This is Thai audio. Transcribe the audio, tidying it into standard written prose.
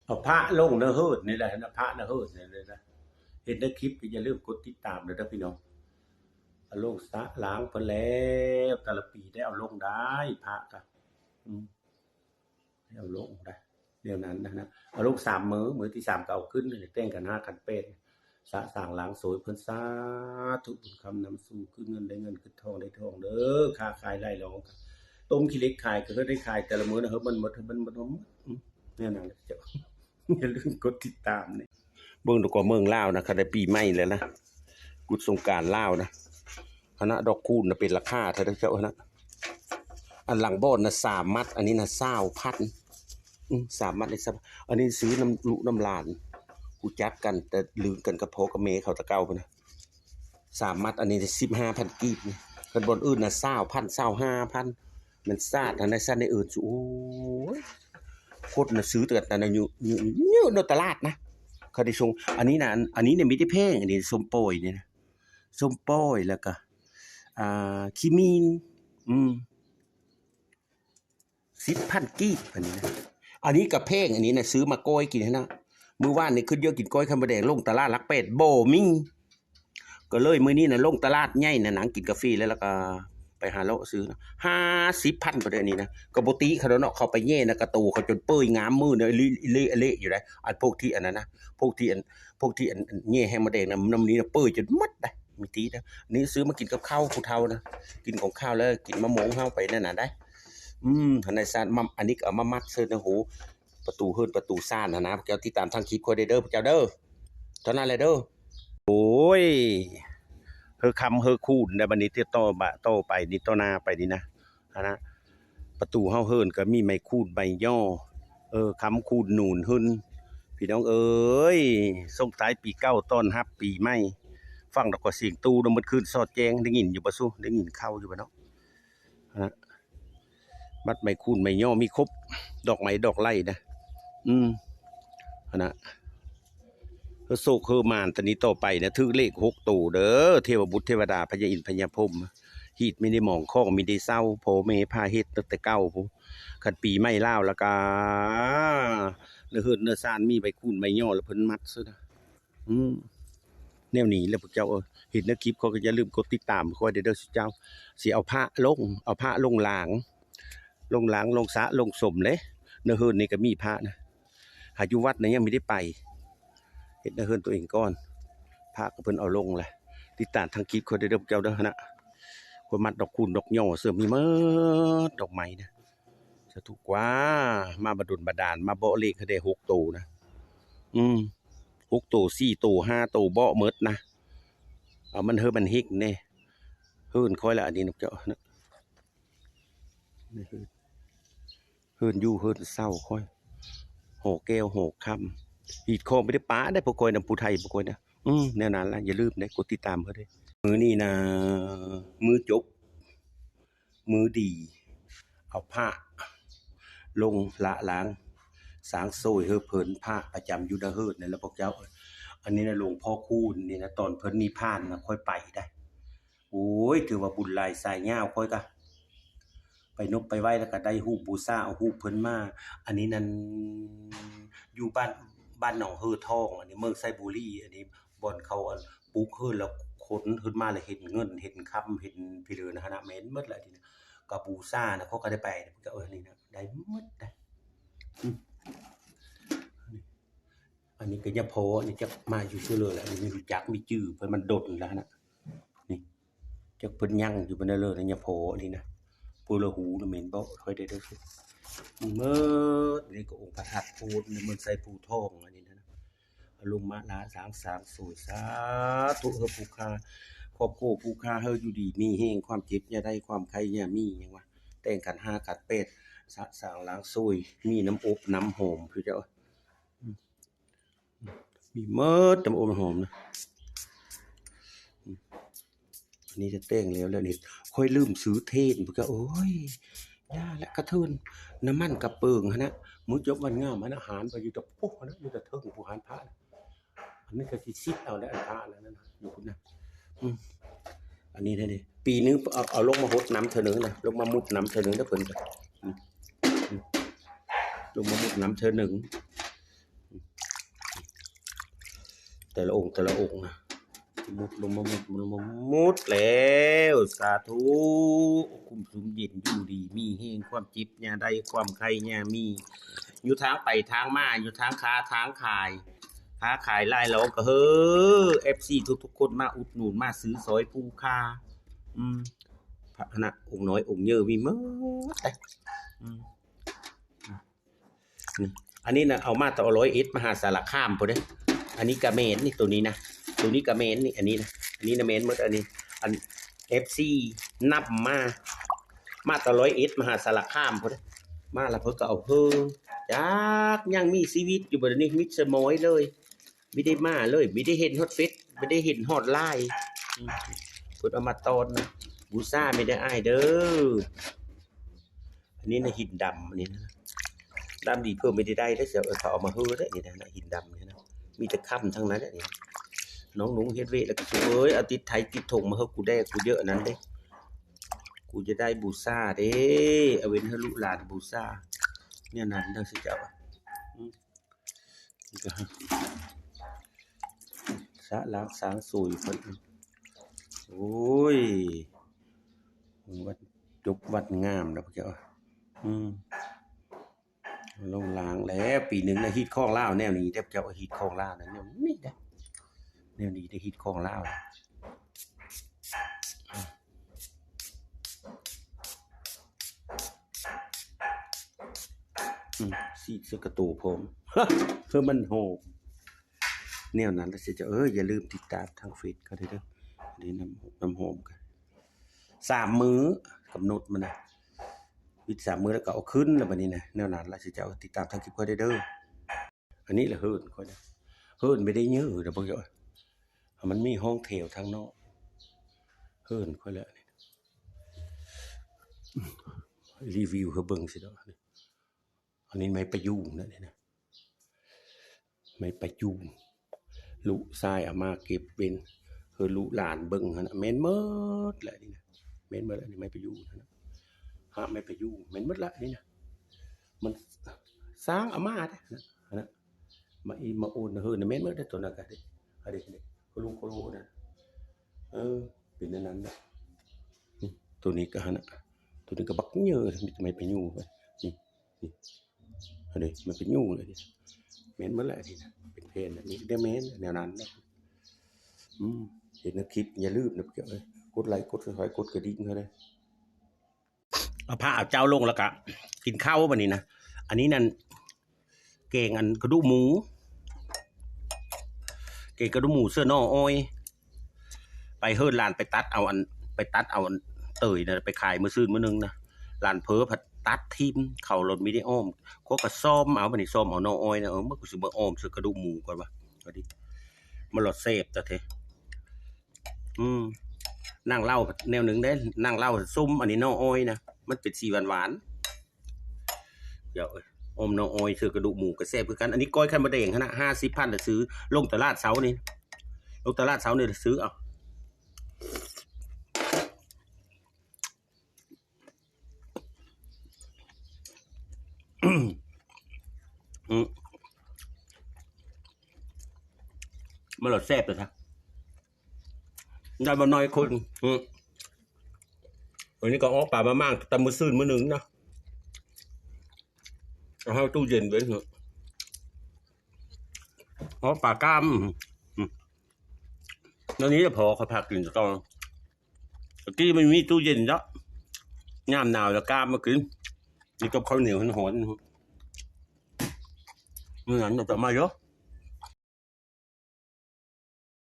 เอาพระลงเนื้อเฮิดนี่แหละนะพระเนื้อเฮิดนี่เลยนะเห็นในคลิปก็อย่าลืมกดติดตามเลยนะพี่น้องเอาลงสะล้างเพิ่นแล้วแต่ละปีได้เอาลงได้พระก็ได้เอาลงได้เดี๋ยวนั้นนะเอาลง3 มื้อที่3ก็เอาขึ้นเลยแต่งกัน5กันเป็นสะสางล้างสวยเพิ่นสาธุบุญคำนำสู่คือเงินได้เงินคือทองได้ทองเด้อค้าขายไร่รองต้มขี้เหล็กขายก็ได้ขายแต่ละมื้อนะเฮ้ยมันหมดเนี่ยนั่นเจ้าอย่าลืมกดติดตามนี่เบิ่งดูก็เมืองลาวนะคันได้ปีใหม่แล้วนะกุดสงกรานต์ลาวนะคณะดอกคูณน่ะเป็นราคาเท่าเจ้านะอันหลังบ่อนน่ะ3 มัดอันนี้น่ะ20,000 3 มัดนี่ซับอันนี้ซื้อน้ำลุน้ำลานกูจักกันแต่ลืมกันกับพ่อกับแม่เขาตะเก่าพุ่นน่ะ3 มัดอันนี้15,000 กีบนี่คันบ่อนอื่นน่ะ20,000 25,000มันซาดอันนั้นซาดในอื่นโอ้ยคนน่ะซื้อแต่อันนั้นอยู่ในตลาดนะเขาได้ส่งอันนี้นะอันนี้เนี่ยมีแต่แพงอันนี้ส้มโปยนี่นะส้มโปยแล้วก็ขีมีน10,000 กีบอันนี้นะอันนี้กับแพงอันนี้นะซื้อมาก้อยกินนะมื้อวานนี่ขึ้นเยอะกินก้อยไข่มดแดงลงตลาดลักเป็ดบ่มีก็เลยมื้อนี้น่ะลงตลาดใหญ่น่ะหนังกินกาแฟแล้วก็ไปหาเลาะซื้อนะ50,000ประเดี๋ยวนี้นะก็บ่ติเขาเนาะเขาไปแย่นะกระตูเขาจนเปื่อยงามมือเนี่ยเละอยู่ได้อันพวกที่อันนั้นนะพวกที่อันแย่แฮมมดแดงน้ำนี้นะเปื่อยจนหมดได้มีตีนะนี่ซื้อมากินกับข้าวผู้เฒ่านะกินของข้าวแล้วกินมะม่วงเฮาไปนั่นน่ะได้อันในซ่านอันนี้เอามามัดเสื้อนะโหประตูเฮิรนประตูซ่านนะเจ้าที่ตามทางคลิปคอยเด้อเจ้าเด้อเท่านั้นเลยเด้อโอ้ยเฮอคำเฮอคูนในบันนี้ที่โตไปนี่โตนาไปนี่นะประตูเฮาเฮิรนก็มีไม้คูนใบย่อคำคูนหนูนหึนพี่น้องเอ้ยส่งท้ายปีเก้าต้อนรับปีใหม่ฟังดอกก็เสียงตูมันคืนสอดแจงได้ยินอยู่บ่สู้ได้ยินเข้าอยู่บ่เนาะมัดไม้คูนไม้ย่อมีครบดอกไม้ดอกไร่นะนะโศกเฮอมานตอนนี้ต่อไปนะถือเลข6 ตัวเด้อเทวบุตรเทวดาพญาอินทร์พญาพรหมฮีดไม่ได้มองข้อมีได้เศร้าโผเมพาเฮ็ดตั้งแต่เก้าผู้ขันปีไม่เล่าแล้วก็เนื้อเฮือนเนื้อซานมีใบคูนใบย่อแล้วเพิ่นมัดซะนะแนวนี้แล้วพวกเจ้าเห็นในคลิปเขาก็อย่าลืมกดติดตามคอยเด้อเจ้าสิเอาพระลงหลางลงสะลงสมเลยเนื้อเฮือนนี่ก็มีพระนะหาอยู่วัดเนี่ยยังไม่ได้ไปเห็นเนื้อเฮือนตัวเองก่อนพระก็เพิ่นเอาลงแหละติดตามทางคลิปคอยเด้อเจ้าเด้อนะคนมัดดอกคูณดอกย่อเสื่อมมีเมื่อดอกไม้นะจะถูกกว่ามาบดุลบดาลมาเบาเลขเขาได้6 ตัวนะ6 ตัว4 ตัว5 ตัวเบาเมิดนะเอามันมันฮิกเนี่ยเฮิรนค่อยละอันนี้นกเจ้านะเฮิรนอยู่เฮิรนเศร้าค่อยโหแก้วโหคำหีดคอไม่ได้ป้าได้พวกคอยนำผู้ไทยพวกคอยนะแน่นอนละอย่าลืมนะกดติดตามเขาด้วยมือนี่นะมือจบมือดีเอาผ้าลงละล้างสางโซ่เฮือเพิ่นผ้าประจำยุทธเฮิรเนี่ยแล้วพวกเจ้าอันนี้นะหลวงพ่อคูณนี่นะตอนเพิ่นนิพพานนะค่อยไปได้โอ้ยถือว่าบุญหลายสายเงาค่อยก็ไปนบไปไหว้แล้วก็ได้ฮูปบูชาเอาฮูปเพิ่นมาอันนี้นั่นอยู่บ้านหนองเฮือทองอันนี้เมืองไซบุรีอันนี้บ่อนเขาปลูกเฮิรแล้วคนขึ้นมาเลยเห็นเงินเห็นคำเห็นพี่เลือนะฮะเม้นหมดเลยทีนี้กับบูซ่านะเขาก็ได้ไปก็นี่นะได้หมดได้อันนี้ก็ยะโพนี่จะมาอยู่ชื่อเลยแหละนี่มีจักมีจื้อเพิ่นมันดดแล้วนะนี่จักเพิ่นยั่งอยู่บนนั้นเลยนะยะโพนี่นะปูละหูนะเม็นบ่ค่อยได้คือเมื่อนี่ก็องค์พระธาตุปูนมันใส่ปูทองอันนี้นะลงมาลาสางสวยสาธุเฮอผู้ค้าครอบครัวผู้ค้าเฮออยู่ดีมีแห่งความเจ็บอย่าได้ความใครอย่ามีหยังวะแต่งกัน5กัดเป็ดสะสางล้างซุยมีน้ำอบน้ำหอมคือเจ้ามีเมิดน้ำอบน้ำหอมนะอันนี้จะแต่งแล้วนี่ค่อยลืมซื้อเทนพวกเจ้าโอ้ยย่าและกระทืนน้ำมันกระเปิงนะมื้อจบวันงามมันอาหารไปอยู่แต่ปุ๊บนะอยู่แต่เทิงผู้หารพระอันนี้ก็สิซิดเอาได้อันพระนั่นนะอยู่พุ่นนะอันนี้ได้ปีนึงเอาลงมาหดน้ำเธอหนึ่งนะลงมามุดน้ำเธอหนึ่งได้เพิ่นกันลงมามุดน้ำเธอหนึ่ง แต่ละองค์นะมุดลงมามุดแล้วสาธุคุ้มสุมเย็นอยู่ดีมีเฮงความจิบเนี่ยได้ความใครเนี่ยมีอยู่ทางไปทางมาอยู่ทางค้าทางขายไล่เราก็FC ทุกคนมาอุดหนุนมาซื้อซอยผู้ค่าพระนะองค์น้อยองค์เยอะมีมั้งอันนี้นะเอามาต่อ100 มหาสารคามพอได้อันนี้กระเมนนี่ตัวนี้นะตัวนี้กระเมนนี่อันนี้นะเมนหมดอัน FC นับมาต่อ100 มหาสารคามพอได้มาแล้วเพิ่นก็เอาจากยังมีชีวิตอยู่บนนี้มิดสมอยเลยไม่ได้มาเลยไม่ได้เห็นฮอตเฟสไม่ได้เห็นฮอตไลน์เพิ่นเอามาตอนบูซ่าไม่ได้อ้ายเด้ออันนี้นะหินดำอันนี้นะดำดีเพิ่มไม่ได้แล้วจะเขาเอามาได้นี่นะหินดำนี่นะมีแต่ค่ำทั้งนั้นนี่น้องหนุ่งเฮ็ดเวทแล้วก็เอาติดไทยติดถงมากูได้กูเยอะนั้นเด้กูจะได้บูซ่าเด้เอาเว้นให้ลูกหลานบูซ่าเนี่ยนั้นเด้อสิเจ้าสะล้างสางสุยคนโอ้ยวัดจบวัดงามแล้วเจ้าลงล้างแล้วปีหนึ่งได้ฮิตข้องเล่าแนวนี้เจ้าฮิตข้องเล่านะแนวนี้ได้แนวนี้ได้ฮิตข้องเล่าสีเสื้อกระตูผมเพื่อมันโหมแนวนั้นแล้วสิจะอย่าลืมติดตามทางเฟซก็ได้เด้อนี่น้ำหอมกัน3 มื้อกำหนดมันนะวิด3 มื้อแล้วก็เอาขึ้นแล้วบัดนี้นะแนวนั้นแล้วสิจะติดตามทางคลิปก็ได้เด้ออันนี้แหละเฮิร์นค่อยนะเฮิร์นไม่ได้เยอะนะพวกเจ้ามันมีห้องแถวทางนอกเฮิร์นค่อยแล้วรีวิวเขาเบิ่งสิเด้ออันนี้ไม้ประยูงนะเนี่ยนะไม้ประยูงลุทรายเอามาเก็บเป็นลุหลานเบิ่งนะแม่นหมดแหละนี่นะแม่นหมดแล้วนี่ไม้ประยูงนะไม้ประยูงแม่นหมดละนี่นะมันสร้างเอามานะมาโอนนะแม่นหมดได้ตัวนั้นก็ได้อะไรนี่โคโลนะเป็นนั้นนะตัวนี้ก็นะตัวนี้ก็บักเยอะไม้ประยูงนี่อะไรมันเป็นยูเลยเม้นเมื่อไหร่ทีนะเป็นเพนนี่ได้เม้นแนวนั้นนะเห็นในคลิปอย่าลืมนะเกี่ยวเลยกดไลค์กดซับสไครบ์กดกระดิ่งเขาเลยเอาผ้าเอาเจ้าลงแล้วก็กินข้าววันนี้นะอันนี้นั่นเก่งอันกระดูกหมูเก่งกระดูกหมูเสื้อนออ้อยไปเฮิร์นลานไปตัดเอาอันเตยนะไปขายมื้อนึงนะลานเพอผัดตัดทิมเข่ารถไม่ได้อ้อมก็กระซ้อมเอาบันนี้ซ้อมเอานออ้อยนะเมื่อกูสิบ่อ้อมซื้อกระดูกหมูก่อนวะก็ดิมันหลอดเซฟแต่เทนั่งเล่าแนวหนึ่งได้นั่งเล่าซุ่มอันนี้นออ้อยนะมันเป็นสีหวานเดี๋ยวอ้อมนออ้อยซื้อกระดูกหมูกระเซฟคือกันอันนี้ก้อยไข่มดแดงนะ50,000จะซื้อลงตลาดเสานี่ซื้อเอามันหลอดแซ่บเลยครับได้มาน้อยคนวันนี้ก็ออกป่ามามากแต่มือซื่นมือหนึ่งนะเอาเข้าตู้เย็นไว้เถอะออกป่ากล้ามตอนนี้จะพอเขาพักกินจะต้องตะกี้มันมีตู้เย็นเยอะงามหนาวแล้วกล้ามมากินนี่กับข้าวเหนียวหอนเมื่อนั้นจะมาเยอะ